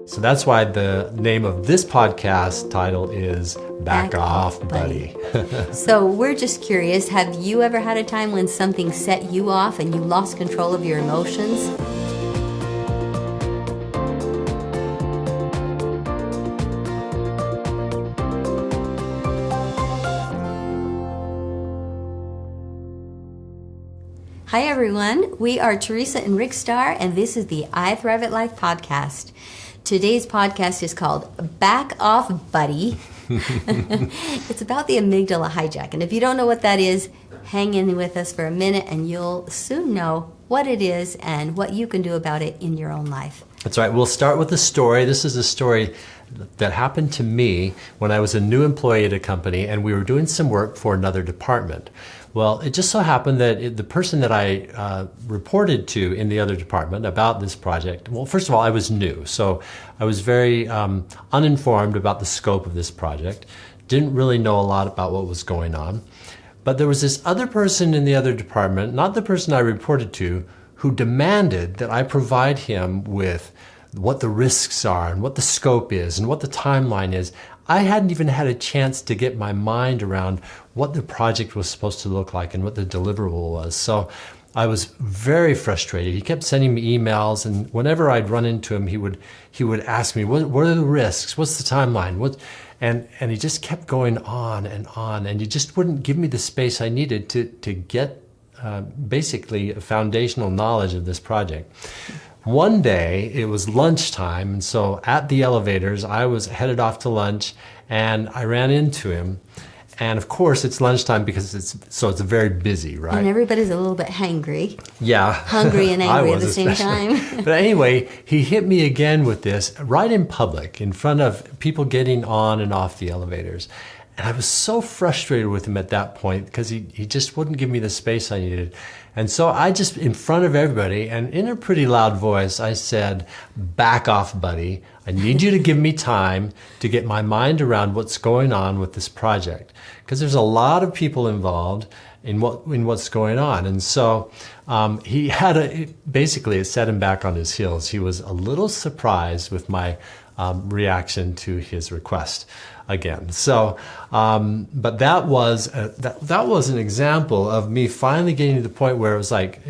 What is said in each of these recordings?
So that's why the name of this podcast title is Back Off, Buddy. So we're just curious, have you ever had a time when something set you off and you lost control of your emotions? Hi everyone, we are Teresa and Rick Starr, and this is the I Thrive at Life podcast. Today's podcast is called Back Off, Buddy. It's about the amygdala hijack, and if you don't know what that is, hang in with us for a minute and you'll soon know what it is and what you can do about it in your own life. That's right. We'll start with a story. This is a story that happened to me when I was a new employee at a company and we were doing some work for another department. Well, it just so happened that the person that I reported to in the other department about this project, well, first of all, I was new, so I was very uninformed about the scope of this project, didn't really know a lot about what was going on. But there was this other person in the other department, not the person I reported to, who demanded that I provide him with what the risks are and what the scope is and what the timeline is. I hadn't even had a chance to get my mind around what the project was supposed to look like and what the deliverable was. So I was very frustrated. He kept sending me emails, and whenever I'd run into him, he would ask me, what are the risks? What's the timeline? And he just kept going on, and he just wouldn't give me the space I needed to get basically a foundational knowledge of this project. One day, it was lunchtime, and so at the elevators, I was headed off to lunch, and I ran into him. And of course, it's lunchtime because it's very busy, right? And everybody's a little bit hangry. Yeah. Hungry and angry at the same time. But anyway, he hit me again with this right in public, in front of people getting on and off the elevators. And I was so frustrated with him at that point because he just wouldn't give me the space I needed. And so I just, in front of everybody and in a pretty loud voice, I said, "Back off, buddy. I need you to give me time to get my mind around what's going on with this project." Because there's a lot of people involved in what's going on. And so he had basically it set him back on his heels. He was a little surprised with my reaction to his request again. So, but that was an example of me finally getting to the point where it was like,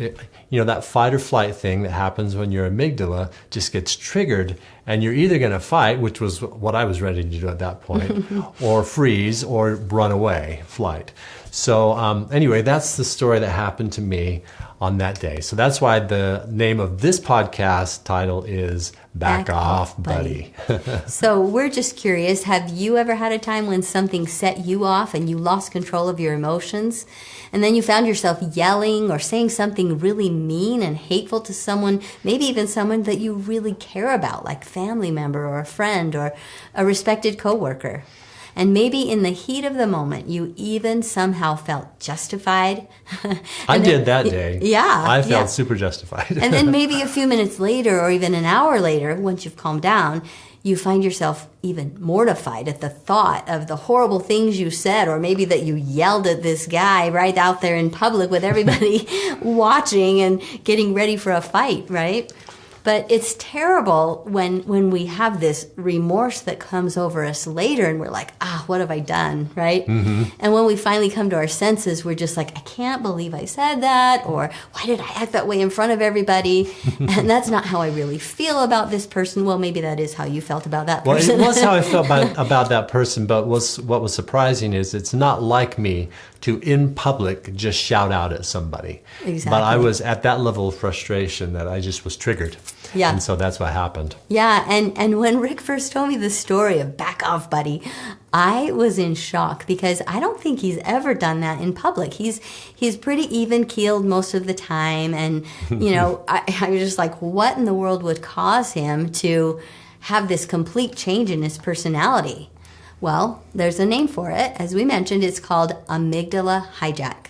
that fight or flight thing that happens when your amygdala just gets triggered, and you're either going to fight, which was what I was ready to do at that point, or freeze or run away, flight. So anyway, that's the story that happened to me on that day. So that's why the name of this podcast title is Back Off, Buddy. So we're just curious, have you ever had a time when something set you off and you lost control of your emotions? And then you found yourself yelling or saying something really mean and hateful to someone, maybe even someone that you really care about, like a family member or a friend or a respected coworker. And maybe in the heat of the moment, you even somehow felt justified. I did that day. Yeah. I felt super justified. And then maybe a few minutes later or even an hour later, once you've calmed down, you find yourself even mortified at the thought of the horrible things you said, or maybe that you yelled at this guy right out there in public with everybody watching and getting ready for a fight, right? But it's terrible when we have this remorse that comes over us later and we're like, what have I done, right? Mm-hmm. And when we finally come to our senses, we're just like, I can't believe I said that, or why did I act that way in front of everybody? And that's not how I really feel about this person. Well, maybe that is how you felt about that person. Well, it was how I felt about that person, but what was surprising is it's not like me to, in public, just shout out at somebody. Exactly. But I was at that level of frustration that I just was triggered. Yeah. And so that's what happened. Yeah, and when Rick first told me the story of Back Off, Buddy, I was in shock because I don't think he's ever done that in public. He's pretty even-keeled most of the time, and I was just like, what in the world would cause him to have this complete change in his personality? Well, there's a name for it. As we mentioned, it's called Amygdala Hijack.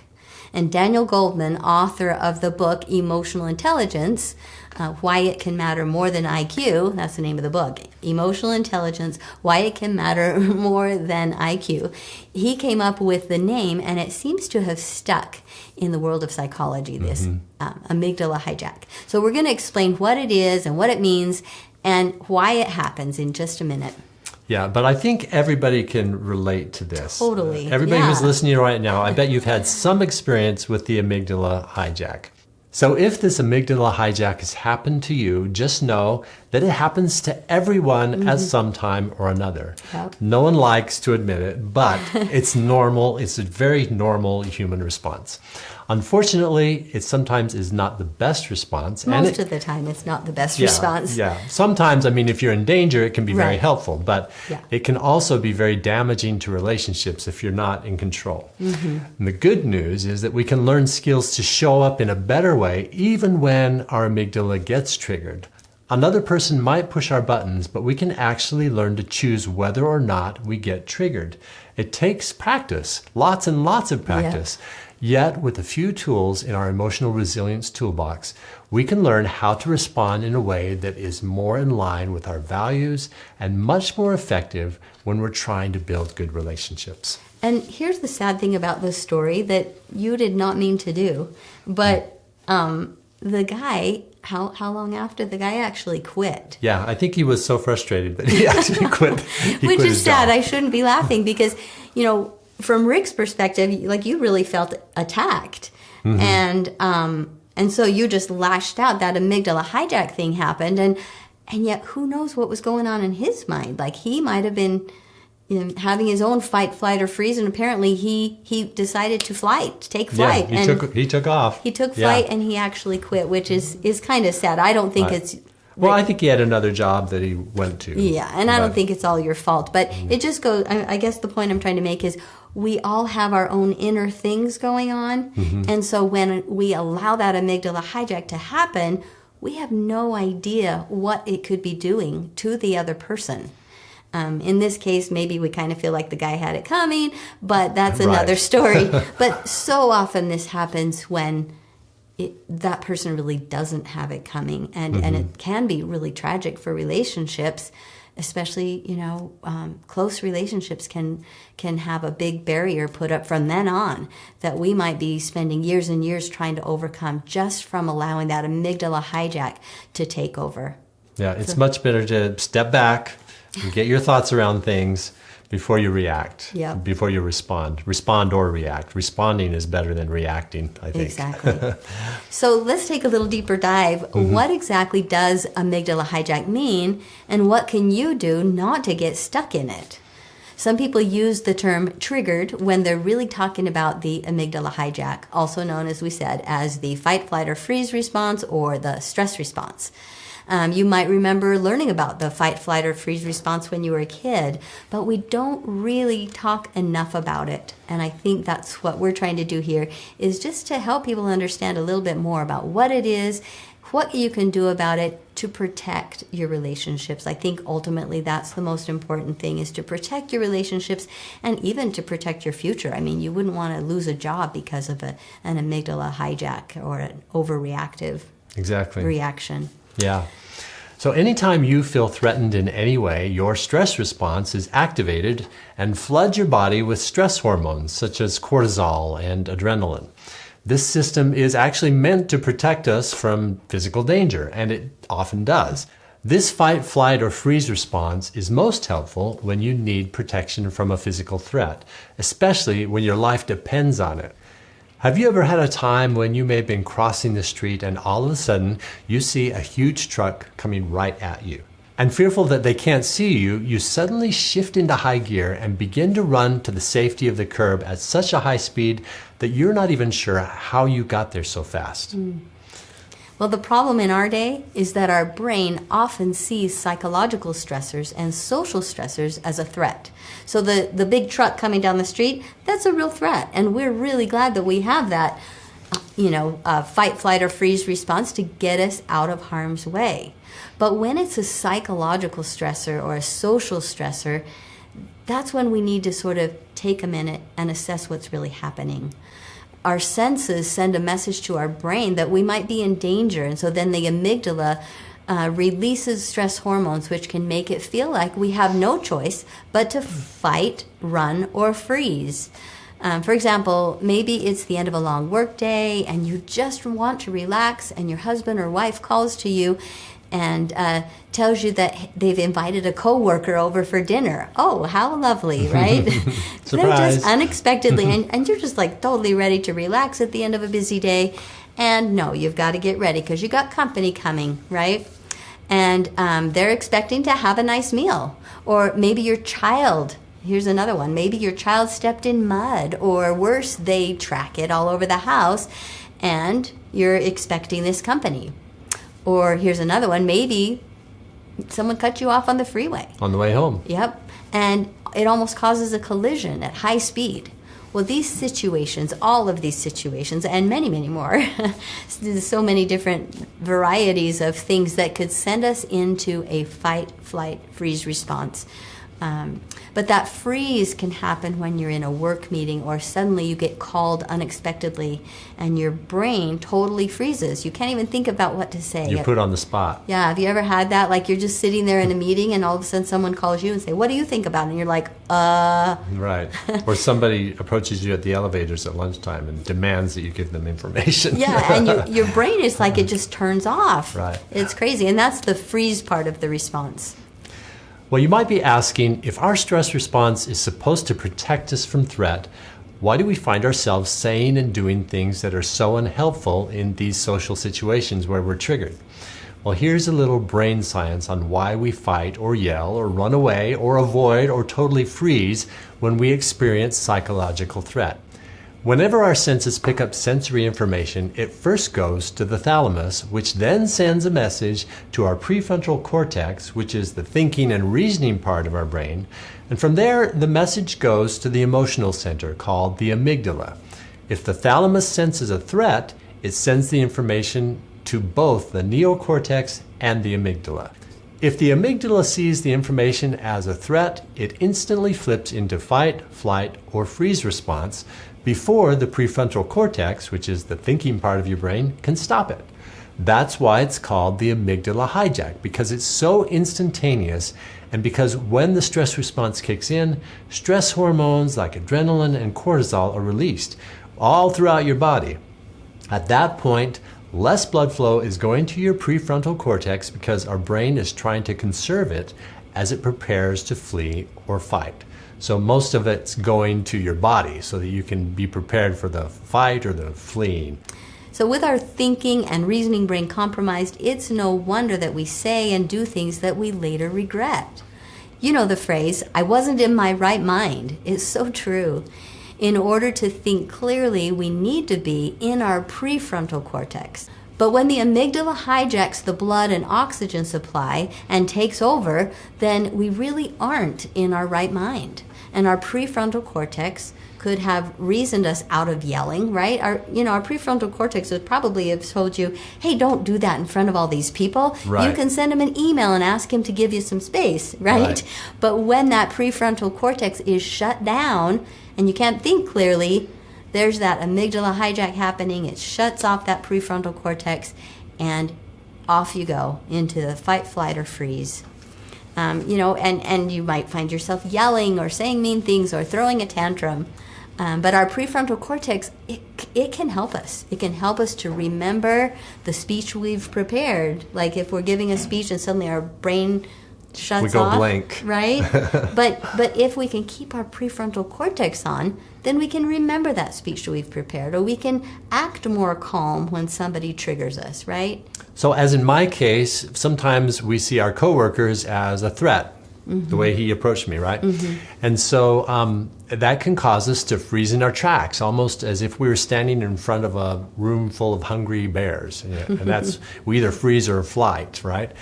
And Daniel Goleman, author of the book Emotional Intelligence, Why It Can Matter More Than IQ, that's the name of the book, Emotional Intelligence, Why It Can Matter More Than IQ. He came up with the name, and it seems to have stuck in the world of psychology, this amygdala hijack. So we're going to explain what it is and what it means, and why it happens in just a minute. Yeah, but I think everybody can relate to this. Totally. Everybody yeah. who's listening right now, I bet you've had some experience with the amygdala hijack. So if this amygdala hijack has happened to you, just know that it happens to everyone at some time or another. Yep. No one likes to admit it, but it's normal. It's a very normal human response. Unfortunately, it sometimes is not the best response. Most of the time, it's not the best response. Yeah. Sometimes, I mean, if you're in danger, it can be very Right. helpful, but Yeah. it can also be very damaging to relationships if you're not in control. And the good news is that we can learn skills to show up in a better way even when our amygdala gets triggered. Another person might push our buttons, but we can actually learn to choose whether or not we get triggered. It takes practice, lots and lots of practice. Yet, with a few tools in our emotional resilience toolbox, we can learn how to respond in a way that is more in line with our values and much more effective when we're trying to build good relationships. And here's the sad thing about this story that you did not mean to do, but the guy, how long after the guy actually quit? Yeah, I think he was so frustrated that he actually quit. Which is sad. I shouldn't be laughing because, from Rick's perspective, like you really felt attacked. And so you just lashed out. That amygdala hijack thing happened. And yet who knows what was going on in his mind? Like he might have been having his own fight, flight, or freeze. And apparently he decided to take flight. Yeah, he took off. He took flight and he actually quit, which is kind of sad. I don't think it's... Well, I think he had another job that he went to. Yeah, and I don't think it's all your fault. But it just goes, I guess the point I'm trying to make is we all have our own inner things going on. And so when we allow that amygdala hijack to happen, we have no idea what it could be doing to the other person. In this case, maybe we kind of feel like the guy had it coming, but that's another story. But so often this happens when that person really doesn't have it coming, and it can be really tragic for relationships, especially close relationships can have a big barrier put up from then on that we might be spending years and years trying to overcome just from allowing that amygdala hijack to take over. Yeah, it's much better to step back and get your thoughts around things before you react, before you respond or react. Responding is better than reacting, I think. Exactly. So let's take a little deeper dive. What exactly does amygdala hijack mean, and what can you do not to get stuck in it? Some people use the term triggered when they're really talking about the amygdala hijack, also known, as we said, as the fight, flight, or freeze response or the stress response. You might remember learning about the fight, flight, or freeze response when you were a kid, but we don't really talk enough about it. And I think that's what we're trying to do here, is just to help people understand a little bit more about what it is, what you can do about it to protect your relationships. I think ultimately that's the most important thing, is to protect your relationships and even to protect your future. I mean, you wouldn't want to lose a job because of an amygdala hijack or an overreactive reaction. Yeah. So anytime you feel threatened in any way, your stress response is activated and floods your body with stress hormones such as cortisol and adrenaline. This system is actually meant to protect us from physical danger, and it often does. This fight, flight, or freeze response is most helpful when you need protection from a physical threat, especially when your life depends on it. Have you ever had a time when you may have been crossing the street and all of a sudden you see a huge truck coming right at you? And fearful that they can't see you, you suddenly shift into high gear and begin to run to the safety of the curb at such a high speed that you're not even sure how you got there so fast. Well, the problem in our day is that our brain often sees psychological stressors and social stressors as a threat. So the big truck coming down the street, that's a real threat. And we're really glad that we have that, fight, flight, or freeze response to get us out of harm's way. But when it's a psychological stressor or a social stressor, that's when we need to sort of take a minute and assess what's really happening. Our senses send a message to our brain that we might be in danger. And so then the amygdala releases stress hormones, which can make it feel like we have no choice but to fight, run, or freeze. For example, maybe it's the end of a long work day and you just want to relax, and your husband or wife calls to you and tells you that they've invited a coworker over for dinner. Oh, how lovely, right? Surprise. Then just unexpectedly, and you're just like totally ready to relax at the end of a busy day. And no, you've got to get ready because you got company coming, right? And they're expecting to have a nice meal. Or maybe your child, here's another one, maybe your child stepped in mud, or worse, they track it all over the house, and you're expecting this company. Or here's another one, maybe someone cut you off on the freeway. On the way home. Yep. And it almost causes a collision at high speed. Well, these situations, all of these situations, and many, many more, there's so many different varieties of things that could send us into a fight, flight, freeze response. But that freeze can happen when you're in a work meeting or suddenly you get called unexpectedly and your brain totally freezes. You can't even think about what to say. You're put on the spot. Yeah, have you ever had that? Like you're just sitting there in a meeting and all of a sudden someone calls you and say, what do you think about it? And you're like, Right. Or somebody approaches you at the elevators at lunchtime and demands that you give them information. Yeah, and your brain is like it just turns off. Right. It's crazy. And that's the freeze part of the response. Well, you might be asking, if our stress response is supposed to protect us from threat, why do we find ourselves saying and doing things that are so unhelpful in these social situations where we're triggered? Well, here's a little brain science on why we fight or yell or run away or avoid or totally freeze when we experience psychological threat. Whenever our senses pick up sensory information, it first goes to the thalamus, which then sends a message to our prefrontal cortex, which is the thinking and reasoning part of our brain. And from there, the message goes to the emotional center called the amygdala. If the thalamus senses a threat, it sends the information to both the neocortex and the amygdala. If the amygdala sees the information as a threat, it instantly flips into fight, flight, or freeze response before the prefrontal cortex, which is the thinking part of your brain, can stop it. That's why it's called the amygdala hijack, because it's so instantaneous, and because when the stress response kicks in, stress hormones like adrenaline and cortisol are released all throughout your body. At that point, less blood flow is going to your prefrontal cortex because our brain is trying to conserve it as it prepares to flee or fight. So most of it's going to your body so that you can be prepared for the fight or the fleeing. So with our thinking and reasoning brain compromised, it's no wonder that we say and do things that we later regret. You know the phrase, I wasn't in my right mind. It's so true. In order to think clearly, we need to be in our prefrontal cortex. But when the amygdala hijacks the blood and oxygen supply and takes over, then we really aren't in our right mind. And our prefrontal cortex could have reasoned us out of yelling, right? Our prefrontal cortex would probably have told you, hey, don't do that in front of all these people. Right. You can send him an email and ask him to give you some space, right? But when that prefrontal cortex is shut down and you can't think clearly, there's that amygdala hijack happening. It shuts off that prefrontal cortex, and off you go into the fight, flight, or freeze. And you might find yourself yelling or saying mean things or throwing a tantrum. But our prefrontal cortex, it can help us. It can help us to remember the speech we've prepared. Like if we're giving a speech and suddenly our brain shuts off. We go blank. Right? But if we can keep our prefrontal cortex on, then we can remember that speech that we've prepared, or we can act more calm when somebody triggers us, right? So as in my case, sometimes we see our coworkers as a threat, the way he approached me, right? And so that can cause us to freeze in our tracks, almost as if we were standing in front of a room full of hungry bears. And that's, we either freeze or flight, right?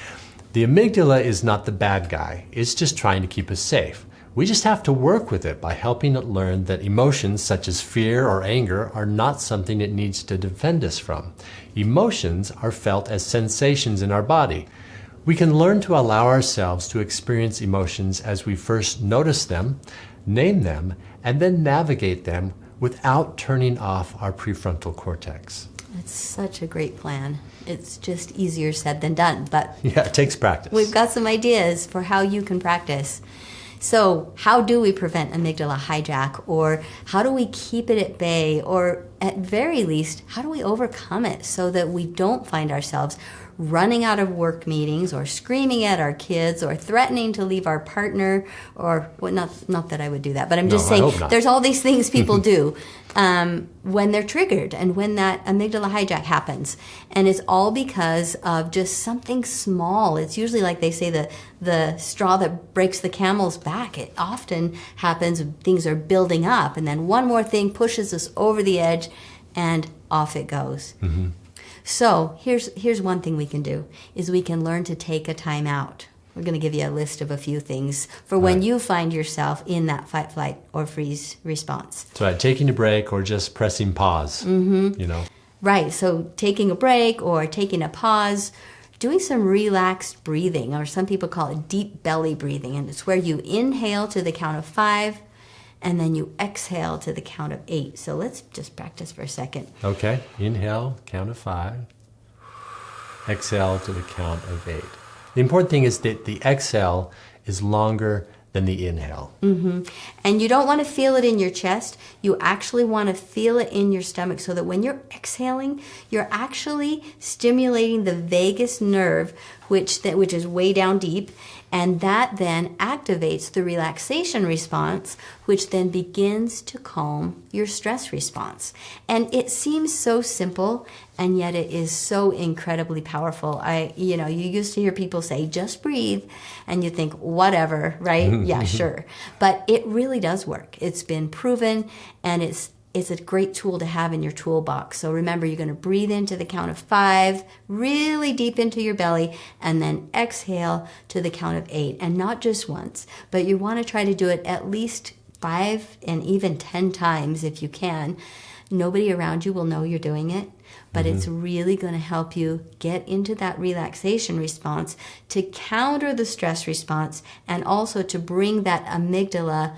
The amygdala is not the bad guy. It's just trying to keep us safe. We just have to work with it by helping it learn that emotions such as fear or anger are not something it needs to defend us from. Emotions are felt as sensations in our body. We can learn to allow ourselves to experience emotions as we first notice them, name them, and then navigate them without turning off our prefrontal cortex. It's such a great plan. It's just easier said than done, but yeah, it takes practice. We've got some ideas for how you can practice. So how do we prevent amygdala hijack, or how do we keep it at bay, or at very least, how do we overcome it so that we don't find ourselves running out of work meetings or screaming at our kids or threatening to leave our partner or, well, not that I would do that, but I'm just I saying hope not. there's all these things people do when they're triggered and when that amygdala hijack happens. And it's all because of just something small. It's usually, like they say, the straw that breaks the camel's back. It often happens when things are building up, and then one more thing pushes us over the edge, and off it goes. Mm-hmm. So here's one thing we can do, is we can learn to take a time out. We're going to give you a list of a few things for when you find yourself in that fight, flight, or freeze response. That's right. Taking a break or just pressing pause, you know. Right. So taking a break or taking a pause, doing some relaxed breathing, or some people call it deep belly breathing. And it's where you inhale to the count of 5, and then you exhale to the count of 8. So let's just practice for a second. Okay. Inhale, count of 5. Exhale to the count of 8. The important thing is that the exhale is longer than the inhale. Mm-hmm. And you don't want to feel it in your chest. You actually want to feel it in your stomach, so that when you're exhaling, you're actually stimulating the vagus nerve, which is way down deep, and that then activates the relaxation response, which then begins to calm your stress response. And it seems so simple, and yet it is so incredibly powerful. You used to hear people say, just breathe, and you think, whatever, right? Yeah, sure. But it really does work. It's been proven, and it's a great tool to have in your toolbox. So remember, you're going to breathe into the count of 5, really deep into your belly, and then exhale to the count of 8. And not just once, but you want to try to do it at least 5 and even 10 times if you can. Nobody around you will know you're doing it, but it's really going to help you get into that relaxation response to counter the stress response, and also to bring that amygdala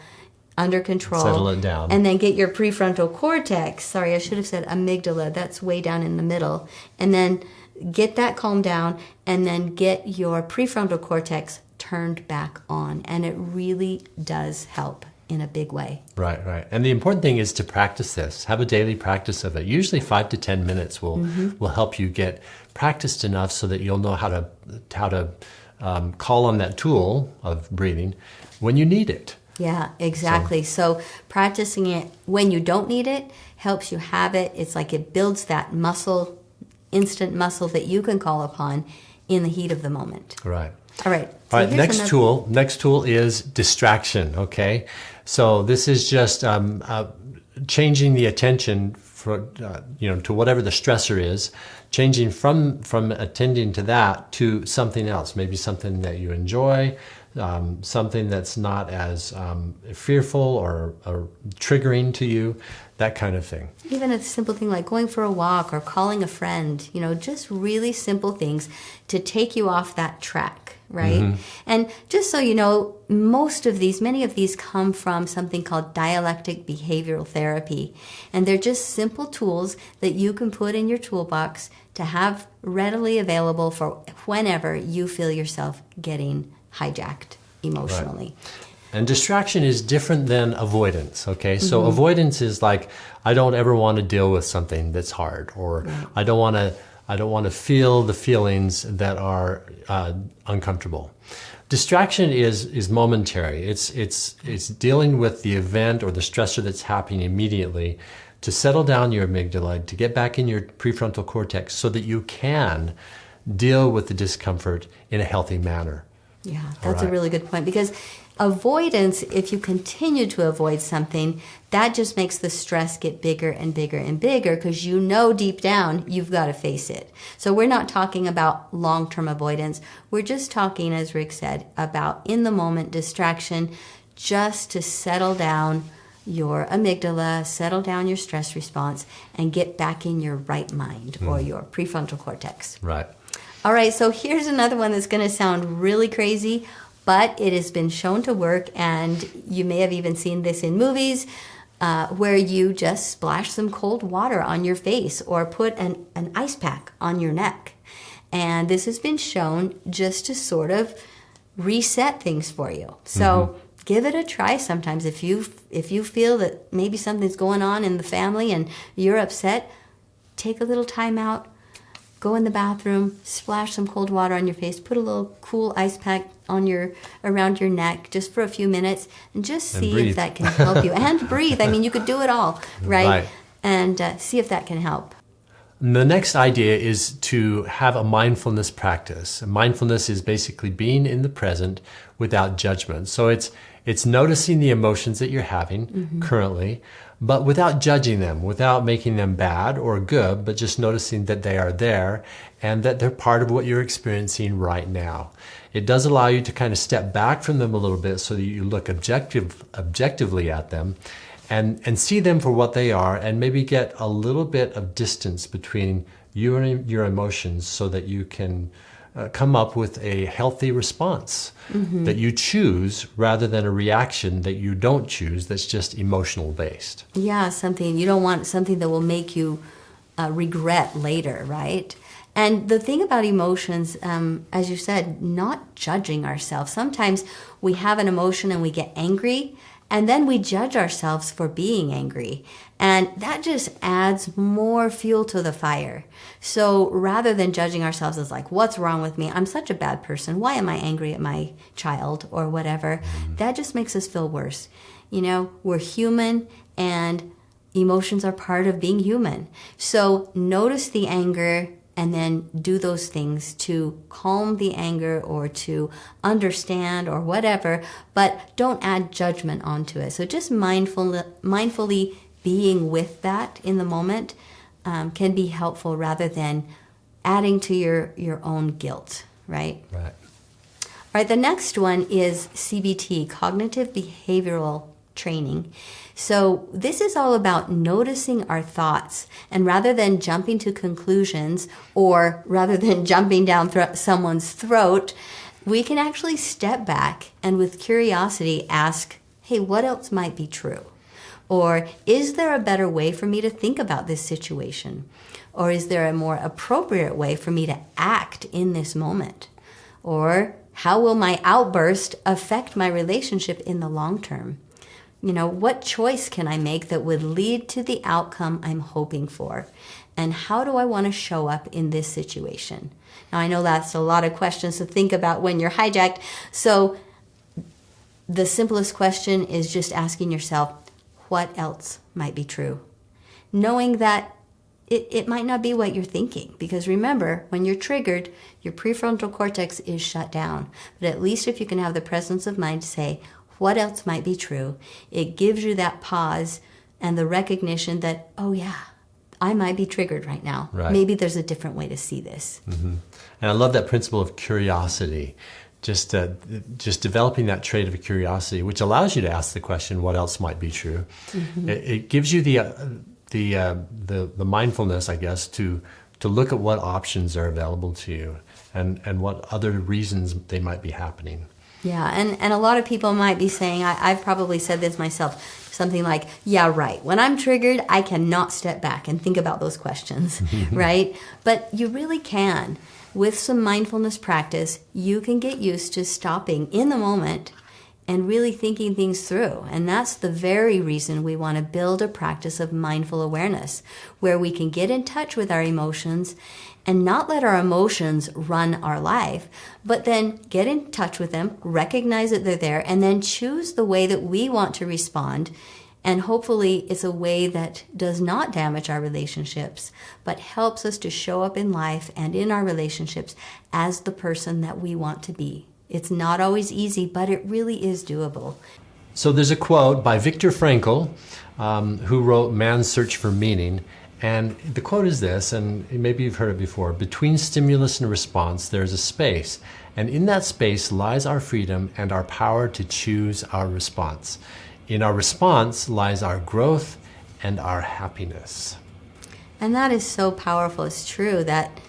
under control. Settle it down. And then get your prefrontal cortex. Sorry, I should have said amygdala. That's way down in the middle. And then get that calmed down, and then get your prefrontal cortex turned back on. And it really does help in a big way. Right, right. And the important thing is to practice this. Have a daily practice of it. Usually 5 to 10 minutes will help you get practiced enough so that you'll know how to call on that tool of breathing when you need it. Yeah, exactly. So practicing it when you don't need it helps you have it. It's like it builds that muscle, instant muscle that you can call upon in the heat of the moment. Right. All right. All right. Next tool is distraction. Okay. So this is just changing the attention to whatever the stressor is, changing from attending to that to something else, maybe something that you enjoy, something that's not as fearful or triggering to you, that kind of thing. Even a simple thing like going for a walk or calling a friend, just really simple things to take you off that track, right? And just so you know, many of these come from something called dialectic behavioral therapy. And they're just simple tools that you can put in your toolbox to have readily available for whenever you feel yourself getting hijacked emotionally. Right. And distraction is different than avoidance, okay? So avoidance is like, I don't ever want to deal with something that's hard, or I don't want to feel the feelings that are uncomfortable. Distraction is momentary. It's dealing with the event or the stressor that's happening immediately to settle down your amygdala, to get back in your prefrontal cortex so that you can deal with the discomfort in a healthy manner. Yeah, that's a really good point, because avoidance, if you continue to avoid something, that just makes the stress get bigger and bigger and bigger, because deep down you've got to face it. So we're not talking about long-term avoidance. We're just talking, as Rick said, about in-the-moment distraction, just to settle down your amygdala, settle down your stress response, and get back in your right mind or your prefrontal cortex. Right. All right, so here's another one that's going to sound really crazy, but it has been shown to work, and you may have even seen this in movies, where you just splash some cold water on your face or put an ice pack on your neck. And this has been shown just to sort of reset things for you. So give it a try sometimes. If you feel that maybe something's going on in the family and you're upset, take a little time out, go in the bathroom, splash some cold water on your face, put a little cool ice pack on around your neck just for a few minutes, and just see if that can help you. And breathe. I mean, you could do it all, right? And see if that can help. The next idea is to have a mindfulness practice. Mindfulness is basically being in the present without judgment. So it's noticing the emotions that you're having currently, but without judging them, without making them bad or good, but just noticing that they are there and that they're part of what you're experiencing right now. It does allow you to kind of step back from them a little bit so that you look objectively at them and see them for what they are, and maybe get a little bit of distance between you and your emotions so that you can come up with a healthy response that you choose rather than a reaction that you don't choose that's just emotional based. Yeah, you don't want something that will make you regret later, right? And the thing about emotions, as you said, not judging ourselves. Sometimes we have an emotion and we get angry, and then we judge ourselves for being angry. And that just adds more fuel to the fire. So rather than judging ourselves as like, what's wrong with me? I'm such a bad person. Why am I angry at my child or whatever? That just makes us feel worse. You know, we're human, and emotions are part of being human. So notice the anger and then do those things to calm the anger or to understand or whatever, but don't add judgment onto it. So just mindfully being with that in the moment can be helpful rather than adding to your own guilt, right? Right. All right, the next one is CBT, cognitive behavioral training. So this is all about noticing our thoughts, and rather than jumping to conclusions or rather than jumping down someone's throat, we can actually step back and with curiosity ask, hey, what else might be true? Or is there a better way for me to think about this situation? Or is there a more appropriate way for me to act in this moment? Or how will my outburst affect my relationship in the long term? You know, what choice can I make that would lead to the outcome I'm hoping for? And how do I want to show up in this situation? Now, I know that's a lot of questions to think about when you're hijacked. So the simplest question is just asking yourself, what else might be true? Knowing that it might not be what you're thinking. Because remember, when you're triggered, your prefrontal cortex is shut down. But at least if you can have the presence of mind to say, what else might be true? It gives you that pause and the recognition that, oh yeah, I might be triggered right now. Right. Maybe there's a different way to see this. And I love that principle of curiosity. Just developing that trait of curiosity, which allows you to ask the question, what else might be true? It gives you the mindfulness, I guess, to look at what options are available to you and what other reasons they might be happening. Yeah, and a lot of people might be saying, I've probably said this myself, something like, yeah, right. When I'm triggered, I cannot step back and think about those questions, right? But you really can. With some mindfulness practice, you can get used to stopping in the moment and really thinking things through. And that's the very reason we want to build a practice of mindful awareness, where we can get in touch with our emotions and not let our emotions run our life, but then get in touch with them, recognize that they're there, and then choose the way that we want to respond. And hopefully it's a way that does not damage our relationships, but helps us to show up in life and in our relationships as the person that we want to be. It's not always easy, but it really is doable. So there's a quote by Viktor Frankl, who wrote Man's Search for Meaning. And the quote is this, and maybe you've heard it before: between stimulus and response, there's a space. And in that space lies our freedom and our power to choose our response. In our response lies our growth and our happiness. And that is so powerful. It's true that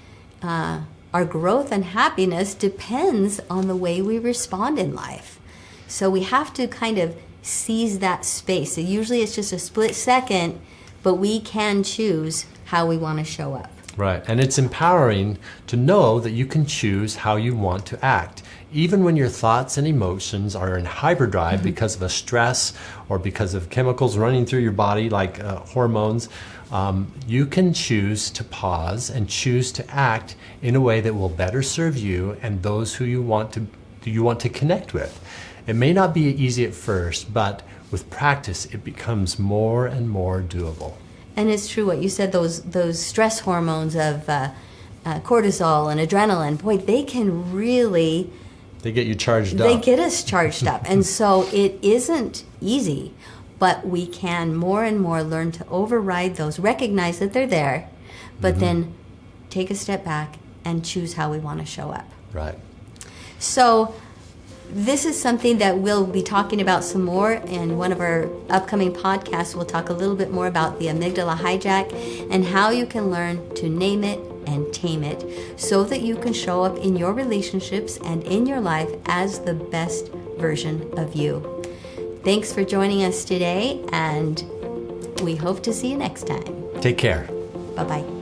our growth and happiness depends on the way we respond in life. So we have to kind of seize that space. So usually it's just a split second, but we can choose how we want to show up. Right, and it's empowering to know that you can choose how you want to act even when your thoughts and emotions are in hyperdrive because of a stress or because of chemicals running through your body like hormones, you can choose to pause and choose to act in a way that will better serve you and those who you want to connect with. It may not be easy at first, but with practice, it becomes more and more doable. And it's true what you said, those stress hormones of cortisol and adrenaline, boy, they can really... They get you charged up. They get us charged up. And so it isn't easy, but we can more and more learn to override those, recognize that they're there, but then take a step back and choose how we want to show up. Right. So this is something that we'll be talking about some more in one of our upcoming podcasts. We'll talk a little bit more about the amygdala hijack and how you can learn to name it and tame it so that you can show up in your relationships and in your life as the best version of you. Thanks for joining us today, and we hope to see you next time. Take care. Bye-bye.